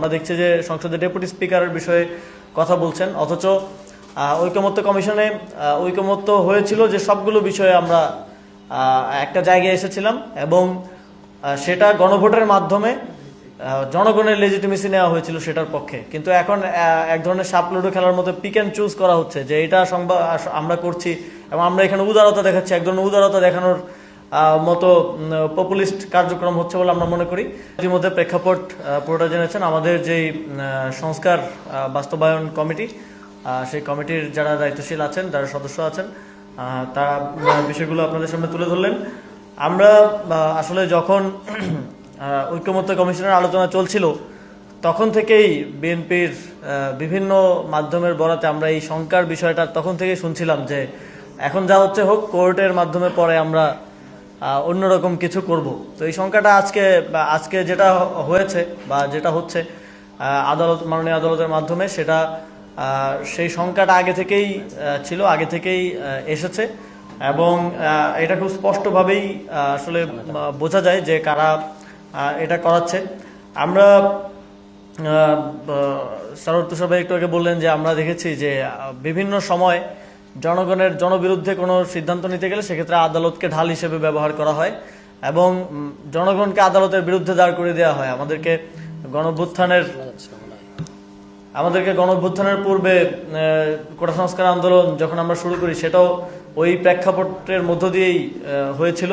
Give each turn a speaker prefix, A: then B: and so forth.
A: আমরা দেখছি যে সংসদের ডেপুটি স্পিকারের বিষয়ে কথা বলছেন, অথচ ঐকমত্য কমিশনে ঐকমত্য হয়েছিল যে সবগুলো বিষয়ে আমরা একটা জায়গায় এসেছিলাম এবং সেটা গণভোটের মাধ্যমে জনগণের লেজিটিমেসি নেওয়া হয়েছিল সেটার পক্ষে। কিন্তু এখন এক ধরনের সাপ লুডো খেলার মতো পিক অ্যান্ড চুজ করা হচ্ছে যে এটা আমরা করছি এবং আমরা এখানে উদারতা দেখাচ্ছি, এক ধরনের উদারতা দেখানোর মতো পপুলিস্ট কার্যক্রম হচ্ছে বলে আমরা মনে করি। ইতিমধ্যে প্রেক্ষাপট পুরোটা জেনেছেন। আমাদের যেই সংস্কার বাস্তবায়ন কমিটি, সেই কমিটির যারা দায়িত্বশীল আছেন, যারা সদস্য আছেন, তারা বিষয়গুলো আপনাদের সামনে তুলে ধরলেন। আমরা আসলে যখন ঐকমত্য কমিশনের আলোচনা চলছিল তখন থেকেই বিএনপির বিভিন্ন মাধ্যমের বরাতে আমরা এই শঙ্কার বিষয়টা তখন থেকেই শুনছিলাম যে এখন যা হচ্ছে হোক, কোর্টের মাধ্যমে পরে আমরা অন্যরকম কিছু করব। তো এই শঙ্কাটা আজকে যেটা হয়েছে বা যেটা হচ্ছে মাননীয় আদালতের মাধ্যমে, সেটা সেই শঙ্কাটা আগে থেকেই ছিল, আগে থেকেই এসেছে এবং এটা খুব স্পষ্টভাবেই আসলে বোঝা যায় যে কারা এটা করাচ্ছে। আমরা সারোয়ার তুষার ভাই একটু আগে বললেন যে আমরা দেখেছি যে বিভিন্ন সময় জনগণের জনবিরুদ্ধে কোনো সিদ্ধান্ত নিতে গেলে সেক্ষেত্রে আদালতকে ঢাল হিসেবে ব্যবহার করা হয় এবং জনগণকে আদালতের বিরুদ্ধে দাঁড় করে দেওয়া হয়। আমাদেরকে গণঅভ্যুত্থানের পূর্বে কোটা সংস্কার আন্দোলন যখন আমরা শুরু করি, সেটাও ওই প্রেক্ষাপটের মধ্য দিয়েই হয়েছিল।